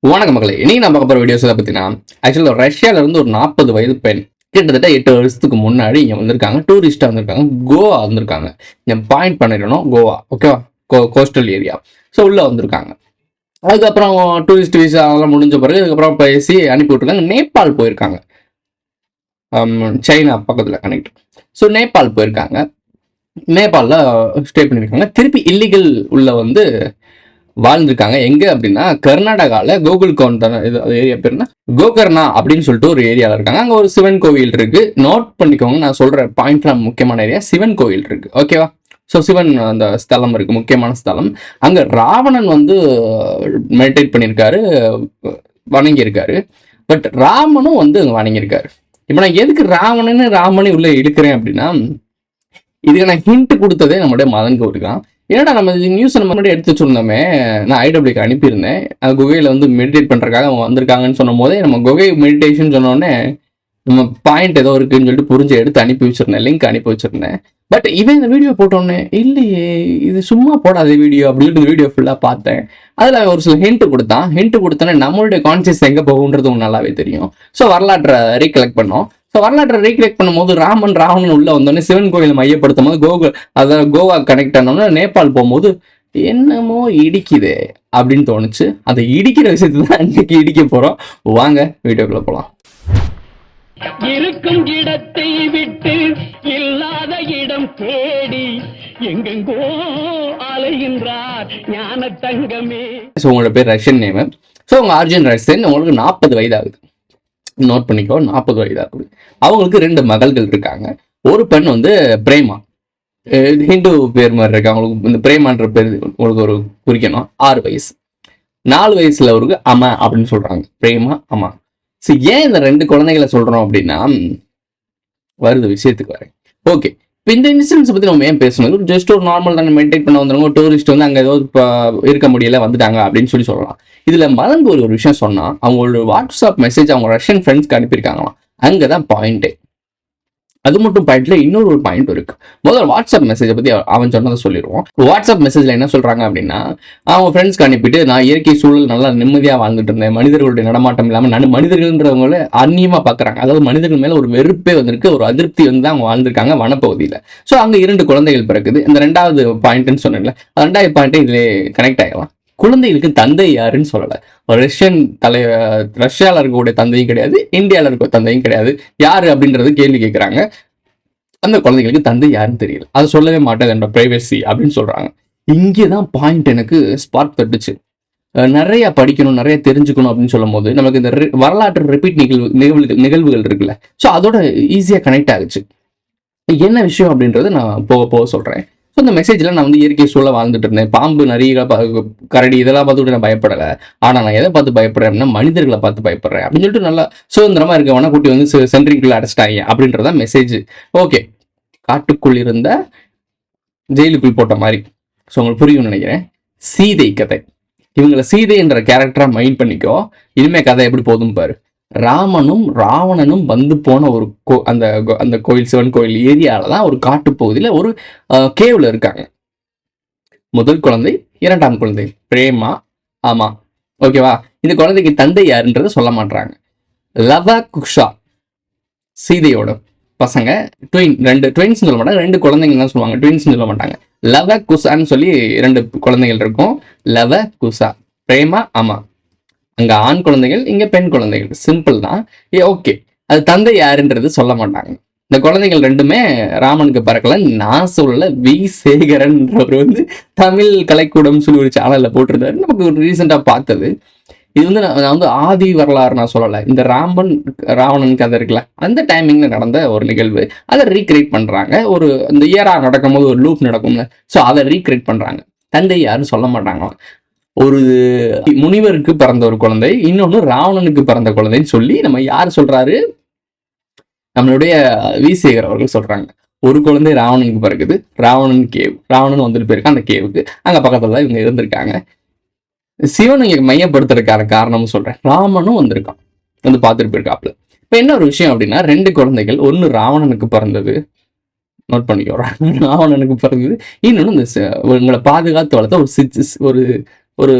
வணக்க மக்களே, இன்னைக்கு நான் பார்க்க போகிற வீடியோஸ் பார்த்தீங்கன்னா, ஆக்சுவலாக ரஷ்யாவில் இருந்து ஒரு 40 வயது பெண் கிட்டத்தட்ட 8 வருஷத்துக்கு முன்னாடி இங்கே வந்திருக்காங்க. டூரிஸ்ட்டாக வந்திருக்காங்க. கோவா வந்திருக்காங்க. இங்கே பாயிண்ட் பண்ணிடணும் கோவா, ஓகேவா? Coastal area. ஸோ உள்ளே வந்திருக்காங்க. அதுக்கப்புறம் டூரிஸ்ட் விசா அதெல்லாம் முடிஞ்ச பிறகு அதுக்கப்புறம் பேசி அனுப்பி விட்டுருக்காங்க. நேபாள் போயிருக்காங்க. சைனா பக்கத்தில் கனெக்ட். ஸோ நேபாள் போயிருக்காங்க. நேபாளில் ஸ்டே பண்ணியிருக்காங்க. திருப்பி இல்லீகல் உள்ள வந்து வாழ்ந்திருக்காங்க. எங்க அப்படின்னா கர்நாடகாவில் ஏரியா பேருனா கோகர்ணா அப்படின்னு சொல்லிட்டு ஒரு ஏரியாவில் இருக்காங்க. அங்கே ஒரு சிவன் கோவில் இருக்கு. நோட் பண்ணிக்கோங்க, நான் சொல்ற பாயிண்ட்லாம் முக்கியமான ஏரியா. சிவன் கோவில் இருக்கு, ஓகேவா? ஸோ சிவன் அந்த ஸ்தலம் இருக்கு, முக்கியமான ஸ்தலம். அங்க ராவணன் வந்து மெடிடேட் பண்ணியிருக்காரு, வணங்கியிருக்காரு. பட் ராமனும் வந்து அங்கே வணங்கியிருக்காரு. இப்போ நான் எதுக்கு ராமனை உள்ள இழுக்கிறேன் அப்படின்னா, இதுக்கு நான் ஹிண்ட் கொடுத்ததே நம்மளுடைய மதன் கௌரி தான். ஏன்னா நம்ம நியூஸ் நம்ம முன்னாடி எடுத்து வச்சிருந்தோமே, நான் ஐடபிள்யூக்கு அனுப்பியிருந்தேன். அந்த குகையில் வந்து மெடிடேட் பண்ணுறதுக்காக அவங்க வந்திருக்காங்கன்னு சொன்னும் போதே நம்ம குகை மெடிடேஷன் சொன்னோடனே நம்ம பாயிண்ட் ஏதோ இருக்குன்னு சொல்லிட்டு புரிஞ்சு எடுத்து அனுப்பி வச்சிருந்தேன், லிங்க் அனுப்பி வச்சிருந்தேன். பட் இவன் இந்த வீடியோ போட்டோன்னே இல்லையே இது சும்மா போடாத வீடியோ அப்படின்னு வீடியோ ஃபுல்லாக பார்த்தேன். அதில் ஒரு சில ஹிண்ட் கொடுத்தோன்னே நம்மளுடைய கான்சியஸ் எங்கே போகுன்றது உங்களுக்கு நல்லாவே தெரியும். ஸோ வரலாற்றை ரீகலெக்ட் பண்ணோம். ஸோ வரலாற்றை ரீகலெக்ட் பண்ணும்போது ராவணன் உள்ள வந்தோடனே சிவன் கோயிலை மையப்படுத்தும் போது அதாவது கோவா கனெக்ட் ஆனோம்னா நேபாள் போகும்போது என்னமோ இடிக்குதே அப்படின்னு தோணுச்சு. அதை இடிக்கிற விஷயத்தை தான் இன்னைக்கு இடிக்க போறோம். வாங்க வீடியோக்குள்ள போலாம். இருக்கும் இடத்தை விட்டு இல்லாத இடம் தேடி எங்கெங்கோ அலைகின்றார் ஞான தங்கமே. ஸோ உங்களோட பேர் ரஷ்யன் நேம். ஸோ உங்க ஆர்ஜின் ரஷ்யன். உங்களுக்கு 40 வயது ஆகுது. நோட் பண்ணிக்கோ, 40 வயதா இருக்குது. அவங்களுக்கு 2 மகள்கள் இருக்காங்க. ஒரு பெண் வந்து பிரேமா, ஹிந்து பேர் மாதிரி இருக்கு. அவங்களுக்கு இந்த பிரேமான்ற பேர் உங்களுக்கு ஒரு குறிக்கணும். 6 வயசு. 4 வயசுல அவருக்கு அம்மா அப்படின்னு சொல்றாங்க. பிரேமா அம்மா. ஸோ ஏன் இந்த 2 குழந்தைகளை சொல்றோம் அப்படின்னா, வருது விஷயத்துக்கு வரேன். ஓகே, இப்போ இந்த இன்சிடென்ட்ஸ் பற்றி நம்ம ஏன் பேசணும்? ஜஸ்ட் ஒரு நார்மல் தானே, மெயின்டைன் பண்ண வந்துடுங்க. டூரிஸ்ட் வந்து அங்கே ஏதோ இருக்க முடியல வந்துட்டாங்க அப்படின்னு சொல்லலாம். இதில் மதன் ஒரு விஷயம் சொன்னால், அவங்களோட வாட்ஸ்அப் மெசேஜ் அவங்க ரஷ்யன் ஃப்ரெண்ட்ஸ்க்கு அனுப்பியிருக்காங்களாம். அங்கே தான் பாயிண்ட்டே. அது மட்டும் பாயிண்ட்ல இன்னொரு ஒரு பாயிண்ட் இருக்கு. முதல்ல வாட்ஸ்அப் மெசேஜை பற்றி அவன் சொன்னதை சொல்லிடுவோம். வாட்ஸ்அப் மெசேஜில் என்ன சொல்கிறாங்க அப்படின்னா, அவங்க ஃப்ரெண்ட்ஸ்க்கு அனுப்பிட்டு நான் இயற்கை சூழல் நல்லா நிம்மதியாக வாழ்ந்துட்டு இருந்தேன், மனிதர்களுடைய நடமாட்டம் இல்லாமல் மனிதர்கள்ன்றவங்கள அந்நியமாக பார்க்குறாங்க. அதாவது மனிதர்கள் மேலே ஒரு வெறுப்பே வந்திருக்கு, ஒரு அதிருப்தி வந்து அவங்க வாழ்ந்திருக்காங்க வனப்பகுதியில். ஸோ அங்கே 2 குழந்தைகள் பிறக்குது. இந்த 2வது பாயிண்ட்னு சொன்னேன்ல, 2வது பாயிண்ட்டை இதில் கனெக்ட் ஆகலாம். குழந்தைகளுக்கு தந்தை யாருன்னு சொல்லலை. ரஷ்யாவில் இருக்கக்கூடிய தந்தையும் கிடையாது, இந்தியாவில் இருக்க தந்தையும் கிடையாது. யாரு அப்படின்றது கேள்வி கேட்குறாங்க. அந்த குழந்தைகளுக்கு தந்தை யாருன்னு தெரியல. அதை சொல்லவே மாட்டேன், என்னோட பிரைவசி அப்படின்னு சொல்றாங்க. இங்கேதான் பாயிண்ட் எனக்கு ஸ்பார்க் தட்டுச்சு. நிறைய படிக்கணும், நிறைய தெரிஞ்சுக்கணும் அப்படின்னு சொல்லும் போது நமக்கு இந்த வரலாற்று ரிப்பீட் நிகழ்வுகள் இருக்குல்ல, ஸோ அதோட ஈஸியாக கனெக்ட் ஆகுச்சு. என்ன விஷயம் அப்படின்றத நான் போக சொல்றேன். ஸோ இந்த மெசேஜில் நான் வந்து இயற்கை சூழலை வாழ்ந்துட்டு இருந்தேன். பாம்பு, நரிகளை, கரடி இதெல்லாம் பார்த்துட்டு நான் பயப்படலை. ஆனால் நான் எதை பார்த்து பயப்படுறேன் அப்படின்னா மனிதர்களை பார்த்து பயப்படுறேன் அப்படின்னு சொல்லிட்டு நல்லா சுதந்திரமா இருக்கவனா கூட்டி வந்து சென்ட்ரிங்குள்ள அடைச்சிட்டாங்க அப்படின்றதான் மெசேஜ். ஓகே, காட்டுக்குள் இருந்த ஜெயிலுக்குள் போட்ட மாதிரி. ஸோ உங்களுக்கு புரியும் நினைக்கிறேன். சீதை கதை. இவங்களை சீதை என்ற கேரக்டரா மைண்ட் பண்ணிக்கோ. இனிமே கதை எப்படி போதும் பாரு. ராமனும் ராவணனும் வந்து போன ஒரு அந்த கோயில், சிவன் கோயில் ஏரியால தான் ஒரு காட்டுப்பகுதியில் ஒரு கேவ்ல இருக்காங்க. முதல் குழந்தை, 2ஆம் குழந்தை பிரேமா ஆமா, ஓகேவா? இந்த குழந்தைக்கு தந்தை யாருன்றத சொல்ல மாட்டாங்க. லவ குஷா சீதையோட பசங்க, ட்வின், 2 ட்வின்ஸ் சொல்ல மாட்டாங்க, 2 குழந்தைங்க தான் சொல்லுவாங்க, ட்வின்ஸ் சொல்ல மாட்டாங்க. லவ குசான்னு சொல்லி 2 குழந்தைகள் இருக்கும். லவ குசா, பிரேமா அம்மா. அங்க ஆண் குழந்தைகள், இங்க பெண் குழந்தைகள். சிம்பிள் தான். ஓகே, அது தந்தை யாருன்றது சொல்ல மாட்டாங்க. இந்த குழந்தைகள் 2மே ராமனுக்கு பிறக்கல. நான் சொல்லல, வி சேகரன்றவர் வந்து தமிழ் கலைக்கூடம் சொல்லி ஒரு சேனல்ல போட்டிருந்தாரு. நமக்கு ரீசெண்டா பார்த்தது. இது வந்து நான் வந்து ஆதி வரலாறு நான் சொல்லலை. இந்த ராவணன் கதை இருக்குல்ல, அந்த டைமிங்ல நடந்த ஒரு நிகழ்வு. அதை ரீக்ரியேட் பண்றாங்க. ஒரு இந்த இயரா நடக்கும் போது ஒரு லூப் நடக்கும்ல, ஸோ அதை ரீக்ரியேட் பண்றாங்க. தந்தை யாரும் சொல்ல மாட்டாங்க. ஒரு முனிவருக்கு பிறந்த ஒரு குழந்தை, இன்னொன்னு ராவணனுக்கு பிறந்த குழந்தைன்னு சொல்லி நம்ம யார் சொல்றாரு? நம்மளுடைய விசேகர் அவர்கள் சொல்றாங்க. ஒரு குழந்தை ராவணனுக்கு பிறகுது. ராவணன் கேவ், ராவணன் வந்துட்டு போயிருக்கான் அந்த கேவுக்கு. அங்க பக்கத்துல தான் இவங்க இருந்திருக்காங்க. சிவன் இங்க மையப்படுத்துறதுக்கான காரணம்னு சொல்றேன். ராமனும் வந்திருக்கான், வந்து பார்த்துட்டு போயிருக்காப்ல. இப்ப என்ன ஒரு விஷயம் அப்படின்னா, 2 குழந்தைகள், ஒன்னு ராவணனுக்கு பிறந்தது, நோட் பண்ணிக்கோ, ராவணனுக்கு பிறந்தது. இன்னொன்னு இந்த உங்களை பாதுகாத்து வளர்த்த ஒரு ஒரு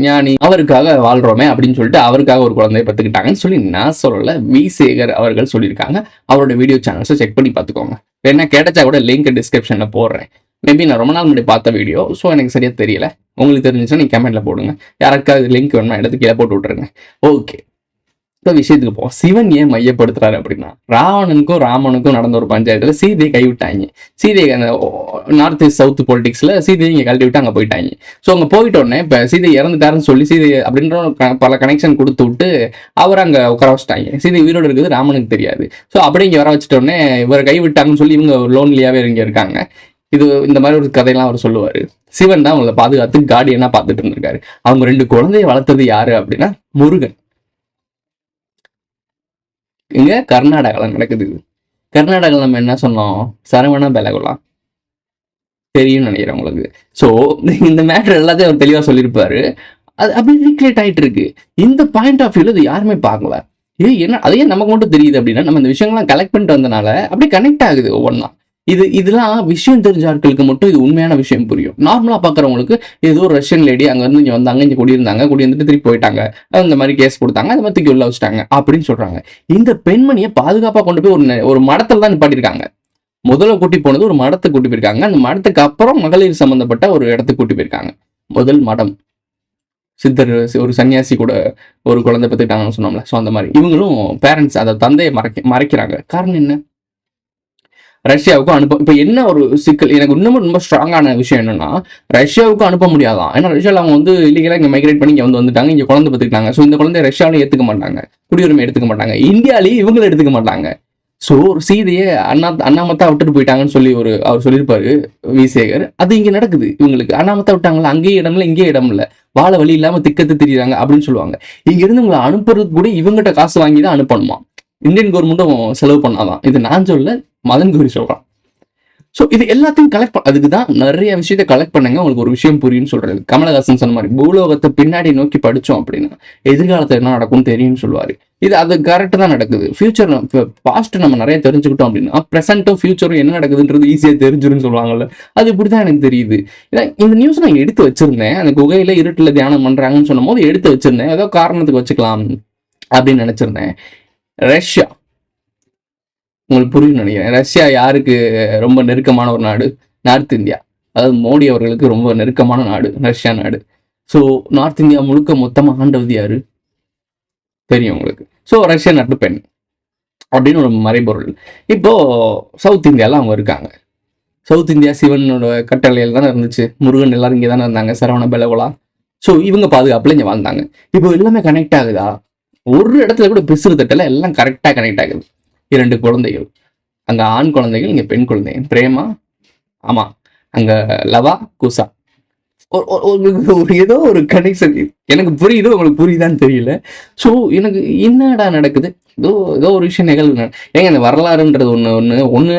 ஞானி, அவருக்காக வாழ்றோமே அப்படின்னு சொல்லிட்டு அவருக்காக ஒரு குழந்தைய பெற்றுக்கிட்டாங்கன்னு சொல்லி நான் சொல்லல, வி சேகர் அவர்கள் சொல்லியிருக்காங்க. அவரோட வீடியோ சேனல்ஸை செக் பண்ணி பார்த்துக்கோங்க. வேணா கிடைச்சா கூட லிங்க் டிஸ்கிரிப்ஷன்ல போடுறேன். மேபி நான் ரொம்ப நாள் முன்னாடி பார்த்த வீடியோ, ஸோ எனக்கு சரியா தெரியல. உங்களுக்கு தெரிஞ்சுச்சுன்னா நீங்க கமெண்ட்ல போடுங்க. யாருக்காவது லிங்க் வேணுமா எடுத்து கீழே போட்டு விட்டுருங்க. ஓகே, இப்போ விஷயத்துக்கு போவோம். சிவன் ஏன் மையப்படுத்துறாரு அப்படின்னா, ராவணனுக்கும் ராமனுக்கும் நடந்த ஒரு பஞ்சாயத்துல சீதையை கைவிட்டாங்க. சீதையை அந்த நார்த் ஈஸ்ட் சவுத் பொலிட்டிக்ஸ்ல சீதையை இங்கே கழட்டி விட்டு அங்கே போயிட்டாங்க. ஸோ அங்கே போயிட்ட உடனே இப்போ சீதை இறந்துட்டாருன்னு சொல்லி சீதை அப்படின்ற பல கனெக்ஷன் கொடுத்து விட்டு அவர் அங்கே உட்கார வச்சுட்டாங்க. சீதை உயிரோடு இருக்குது ராமனுக்கு தெரியாது. ஸோ அப்படி இங்கே வர வச்சுட்ட உடனே இவரை கைவிட்டாங்கன்னு சொல்லி இவங்க லோன்லியாவே இங்கே இருக்காங்க. இந்த மாதிரி ஒரு கதையெல்லாம் அவர் சொல்லுவாரு. சிவன் தான் அவங்களை பாதுகாத்து கார்டியனா பார்த்துட்டு இருந்திருக்காரு. அவங்க 2 குழந்தைய வளர்த்தது யாரு அப்படின்னா முருகன். இங்க கர்நாடகாவில் நடக்குது. கர்நாடகாவில் நம்ம என்ன சொன்னோம்? சரவண பெலகுலா தெரியும் நினைக்கிறேன் உங்களுக்கு. ஸோ இந்த மேட்டர் எல்லாத்தையும் அவர் தெளிவாக சொல்லியிருப்பாரு. அது அப்படி ரீக்ரியேட் ஆகிட்டு இருக்கு. இந்த பாயிண்ட் ஆஃப் வியூல இது யாருமே பார்க்கல. என்ன அதையே நமக்கு மட்டும் தெரியுது அப்படின்னா, நம்ம இந்த விஷயங்கள்லாம் கலெக்ட் பண்ணிட்டு வந்தனால அப்படியே கனெக்ட் ஆகுது ஒவ்வொன்றா. இதெல்லாம் விஷயம் தெரிஞ்ச ஆட்களுக்கு மட்டும் இது உண்மையான விஷயம் புரியும். நார்மலா பாக்குறவங்களுக்கு ஏதோ ஒரு ரஷ்யன் லேடி அங்க இருந்து இங்க வந்தாங்க, இங்க குடியிருந்துட்டு திருப்பி போயிட்டாங்க, இந்த மாதிரி கேஸ் கொடுத்தாங்க, அதை மாதிரி உள்ள வச்சுட்டாங்க அப்படின்னு சொல்றாங்க. இந்த பெண்மணியை பாதுகாப்பா கொண்டு போய் ஒரு மடத்துல தான் நிப்பாட்டிருக்காங்க. முதல்ல கூட்டி போனது ஒரு மடத்தை கூட்டி போயிருக்காங்க. அந்த மடத்துக்கு அப்புறம் மகளிர் சம்பந்தப்பட்ட ஒரு இடத்துக்கு கூட்டி போயிருக்காங்க. முதல் மடம் சித்தர், ஒரு சன்னியாசி கூட ஒரு குழந்தை பெற்றுக்கிட்டாங்கன்னு சொன்னோம்ல. ஸோ அந்த மாதிரி இவங்களும் பேரண்ட்ஸ் அதை தந்தையை மறைக்கிறாங்க. காரணம் என்ன? ரஷ்யாவுக்கும் அனுப்ப இப்போ என்ன ஒரு சிக்கல் எனக்கு இன்னமும் ரொம்ப ஸ்ட்ராங்கான விஷயம் என்னன்னா, ரஷ்யாவுக்கும் அனுப்ப முடியாதான். ஏன்னா ரஷ்யாவில் அவங்க வந்து இல்லீகலாக இங்கே மைக்ரேட் பண்ணி இங்கே வந்துட்டாங்க, இங்கே குழந்தை பெற்றுக்கிட்டாங்க. ஸோ இந்த குழந்தை ரஷ்யாவிலையும் ஏற்றுக்க மாட்டாங்க, குடியுரிமை எடுத்துக்க மாட்டாங்க, இந்தியாவிலேயும் இவங்களும் எடுத்துக்க மாட்டாங்க. ஸோ சீதையை அண்ணாமத்தா விட்டுட்டு போயிட்டாங்கன்னு சொல்லி அவர் சொல்லியிருப்பாரு வி சேகர். அது இங்கே நடக்குது. இவங்களுக்கு அண்ணாமத்தா விட்டாங்களா, அங்கேயும் இடம் இல்லை இங்கேயும் இடம் இல்லை, வாழ வழி இல்லாமல் திக்கத்து தெரியுறாங்க அப்படின்னு சொல்லுவாங்க. இங்கிருந்து உங்களை அனுப்புறதுக்கு கூட இவங்ககிட்ட காசு வாங்கி தான் அனுப்பணுமா. இந்தியன் கவர்மெண்ட்டும் செலவு பண்ணாதான். இது நான் சொல்ல, மதன் கௌரி சொல்றான். ஸோ இது எல்லாத்தையும் கலெக்ட் அதுக்கு தான் நிறைய விஷயத்தை கலெக்ட் பண்ணுங்க, உங்களுக்கு ஒரு விஷயம் புரியும்னு சொல்றது. கமலஹாசன் சொன்ன மாதிரி பூலோகத்தை பின்னாடி நோக்கி படிச்சோம் அப்படின்னா எதிர்காலத்தில் என்ன நடக்கும்னு தெரியும்னு சொல்லுவாரு. அது கரெக்ட் தான் நடக்குது. ஃபியூச்சர் பாஸ்ட் நம்ம நிறைய தெரிஞ்சுக்கிட்டோம் அப்படின்னா ப்ரெசென்ட்டும் ஃபியூச்சரும் என்ன நடக்குதுன்றது ஈஸியாக தெரிஞ்சிருன்னு சொல்லுவாங்கல்ல. அது இப்படிதான் எனக்கு தெரியுது. இந்த நியூஸ் நான் எடுத்து வச்சிருந்தேன். அந்த குகையில இருட்டில் தியானம் பண்றாங்கன்னு சொன்னும் போது எடுத்து வச்சிருந்தேன். ஏதோ காரணத்துக்கு வச்சுக்கலாம் அப்படின்னு நினைச்சிருந்தேன். ரஷ்யா உங்களுக்கு புரியும் நினைக்கிறேன். ரஷ்யா யாருக்கு ரொம்ப நெருக்கமான ஒரு நாடு? North India. அதாவது மோடி அவர்களுக்கு ரொம்ப நெருக்கமான நாடு ரஷ்யா நாடு. ஸோ நார்த் இந்தியா முழுக்க மொத்தமாக ஆண்டவது யாரு தெரியும் உங்களுக்கு. ஸோ ரஷ்யா நாட்டு பெண் அப்படின்னு ஒரு மறைபொருள். இப்போ சவுத் இந்தியாவில் அவங்க இருக்காங்க. சவுத் இந்தியா சிவனோட கட்டளையில் தானே இருந்துச்சு. முருகன் எல்லாரும் இங்கே தானே இருந்தாங்க, சரவண பெலகுலா. ஸோ இவங்க பாதுகாப்புல இங்கே வாழ்ந்தாங்க. இப்போ எல்லாமே கனெக்ட் ஆகுதா? ஒரு இடத்துல கூட பிசுறு தட்டல, எல்லாம் கரெக்டாக கனெக்ட் ஆகுது. 2 குழந்தைகள், அங்க ஆண் குழந்தைகள், இங்க பெண் குழந்தைகள். பிரேமா, ஆமா, அங்க லவா, குசா. ஏதோ ஒரு கனெக்ஷன் எனக்கு புரியுது, உங்களுக்கு புரியுதான்னு தெரியல. ஸோ எனக்கு என்னடா நடக்குது? ஏதோ ஒரு விஷயம் நிகழ்வு. ஏங்க இந்த வரலாறுன்றது ஒன்று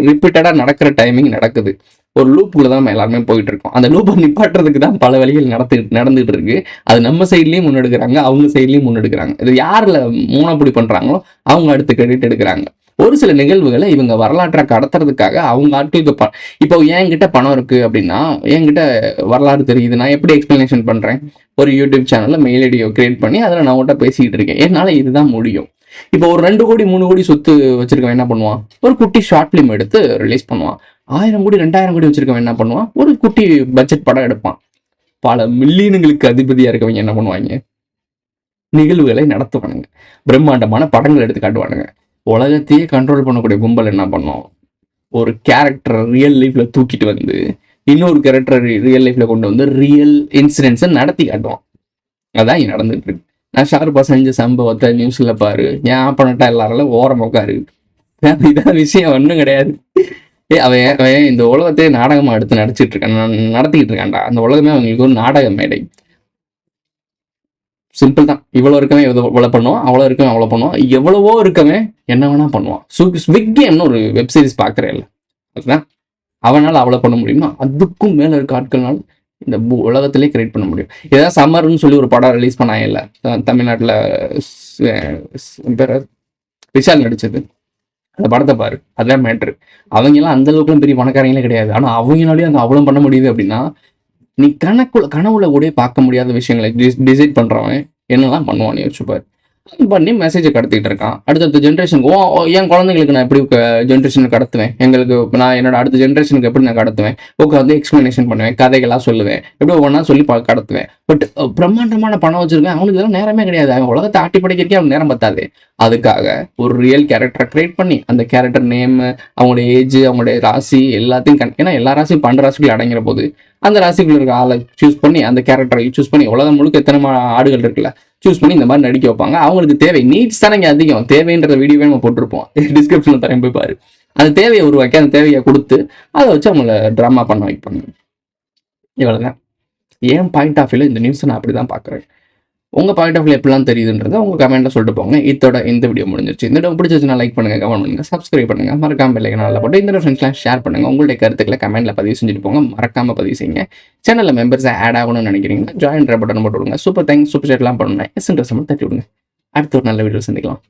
ரிப்பீட்டடா நடக்கிற டைமிங் நடக்குது. ஒரு லூப்புக்குள்ள தான் நம்ம எல்லாருமே போயிட்டு இருக்கோம். அந்த லூப்பை நிப்பாட்டுறதுக்கு தான் பல வழிகள் நடந்துகிட்டு இருக்கு. அது நம்ம சைட்லயும் முன்னெடுக்கிறாங்க, அவங்க சைட்லயும் முன்னெடுக்கிறாங்க. இது யாருல மூணாப்படி பண்றாங்களோ அவங்க அடுத்து கிரெடிட் எடுக்கிறாங்க. ஒரு சில நிகழ்வுகளை இவங்க வரலாற்றை கடத்துறதுக்காக அவங்க ஆட்களுக்கு இப்போ என்கிட்ட பணம் இருக்கு அப்படின்னா, என்கிட்ட வரலாறு தெரியுது, நான் எப்படி எக்ஸ்பிளனேஷன் பண்றேன்? ஒரு யூடியூப் சேனல்ல மெயில் ஐடியோ கிரியேட் பண்ணி அதில் நான் உங்கள்கிட்ட பேசிக்கிட்டு இருக்கேன். என்னால இதுதான் முடியும். இப்போ ஒரு 2 கோடி 3 கோடி சொத்து வச்சிருக்கவன் என்ன பண்ணுவான்? ஒரு குட்டி ஷார்ட் ஃபிலிம் எடுத்து ரிலீஸ் பண்ணுவான். 1000 கோடி 2000 கோடி வச்சிருக்கவன் என்ன பண்ணுவான்? ஒரு குட்டி பட்ஜெட் படம் எடுப்பான். பல மில்லியனுங்களுக்கு அதிபதியா இருக்கவங்க என்ன பண்ணுவாங்க? நிகழ்வுகளை நடத்துவானுங்க, பிரம்மாண்டமான படங்கள் எடுத்து காட்டுவானுங்க. உலகத்தையே கண்ட்ரோல் பண்ணக்கூடிய கும்பல் என்ன பண்ணும்? ஒரு கேரக்டர் ரியல் லைஃப்ல தூக்கிட்டு வந்து இன்னொரு கேரக்டர் ரியல் லைஃப்ல கொண்டு வந்து ரியல் இன்சிடென்ட்ஸை நடத்தி காட்டுவான். அதான் இங்க நடந்துட்டு இருக்கு. நான் ஷார்ப்பா செஞ்ச சம்பவத்தை நியூஸ்ல பாரு, ஏன் பண்ணட்டா எல்லாரும் ஓரம் உட்காரு. இதான் விஷயம் ஒன்றும் கிடையாது. அவன் இந்த உலகத்தையே நாடகமா எடுத்து நடத்திட்டு இருக்கான்டா. அந்த உலகமே அவங்களுக்கு ஒரு நாடக மேடை. சிம்பிள் தான். இவ்வளவு இருக்கவே இவ்வளவு பண்ணுவான், அவ்வளவு இருக்கவே அவ்வளவு பண்ணுவான், எவ்வளவோ இருக்கவே என்ன வேணா பண்ணுவான். ஸ்விக் கேம்னு ஒரு வெப் சீரிஸ் பாக்குறேன், அதுதான் அவனால அவ்வளவு பண்ண முடியுமா? அதுக்கும் மேல இருக்க ஆட்கள்னால இந்த உலகத்திலே கிரியேட் பண்ண முடியும். ஏதாவது சம்மர்னு சொல்லி ஒரு படம் ரிலீஸ் பண்ணாங்க இல்ல, தமிழ்நாட்டுல விஷால் நடிச்சது. அந்த படத்தை பாரு, அதான் மேட்ரு. அவங்க எல்லாம் அந்த அளவுக்குலாம் பெரிய பணக்காரங்களே கிடையாது. ஆனா அவங்களாலேயும் அந்த அவ்வளவு பண்ண முடியுது அப்படின்னா நீ கனவுல கூட பார்க்க முடியாத விஷயங்களை டிசைட் பண்றவன் என்னெல்லாம் பண்ணுவான்னு யோசிச்சுப்பாரு. பண்ணி மெசேஜை கடத்திட்டு இருக்கான். அடுத்தடுத்த ஜென்ரேஷனுக்கு என் குழந்தைங்களுக்கு நான் எப்படி ஜென்ரேஷனுக்கு கடத்துவேன், எங்களுக்கு நான் என்னோட அடுத்த ஜென்ரேஷனுக்கு எப்படி நான் கடத்துவேன், உட்காந்து எக்ஸ்பிளனேஷன் பண்ணுவேன், கதைகளாக சொல்லுவேன், எப்படி ஒவ்வொன்றா சொல்லி கடத்துவேன். பட் பிரம்மாண்டமான பணம் வச்சிருக்கேன், அவனுக்கு இதெல்லாம் நேரமே கிடையாது. அவன் உலகத்தை ஆட்டி படிக்கிறக்கே அவன் நேரம் பத்தாது. அதுக்காக ஒரு ரியல் கேரக்டரை கிரியேட் பண்ணி அந்த கேரக்டர் நேம், அவங்களுடைய ஏஜ், அவங்களுடைய ராசி எல்லாத்தையும் ஏன்னா எல்லா ராசியும் 12 ராசிக்குள்ள அடங்கிற போது அந்த ராசிக்குள்ள இருக்க ஆளை சூஸ் பண்ணி அந்த கேரக்டரை சூஸ் பண்ணி உலகம் முழுக்க எத்தனை ஆடுகள் இருக்குல்ல சூஸ் பண்ணி இந்த மாதிரி நடிக்க வைப்பாங்க. அவங்களுக்கு தேவை நீட்ஸ் தானே அதிகம். தேவைன்ற வீடியோவே நம்ம போட்டிருப்போம், டிஸ்கிரிப்ஷனில் தரேன் போய் பாரு. அந்த தேவையை உருவாக்கி அந்த தேவையை கொடுத்து அதை வச்சு அவங்கள ட்ராமா பண்ண வைப்பாங்க. இவ்வளோதான் என் பாயிண்ட் ஆஃப் வியூவில் இந்த நியூஸை நான் அப்படி தான் பார்க்குறேன். உங்கள் பாயிண்ட் ஆஃப் வியூ எப்படிலாம் தெரியுதுன்றதை உங்கள் கமெண்ட்டில் சொல்லிட்டு போங்க. இதோட இந்த வீடியோ முடிஞ்சிருச்சு. இந்த வீடியோ பிடிச்சிருச்சுன்னா லைக் பண்ணுங்கள், கமெண்ட் பண்ணுங்கள், சப்ஸ்கிரைப் பண்ணுங்கள், மறக்காம பெல் ஐகானை போட்டு இந்த ஃப்ரெண்ட்ஸ்லாம் ஷேர் பண்ணுங்கள். உங்களுடைய கருத்துக்களை கமெண்ட்டில் பதிவு செஞ்சுட்டு போங்க, மறக்காம பதிவு செய்யுங்க. சேனலில் மெம்பர்ஸை ஆட் ஆகணும்னு நினைக்கிறீங்கன்னா ஜாயின் பட்டன் போட்டு விடுங்க. சூப்பர் தேங்க்ஸ், சூப்பர் சேட்லாம் பண்ணுங்க, எஸ் இன்ட்ரெஸ்ட் தட்டி விடுங்க. அடுத்த ஒரு நல்ல வீடியோ சந்திக்கலாம்.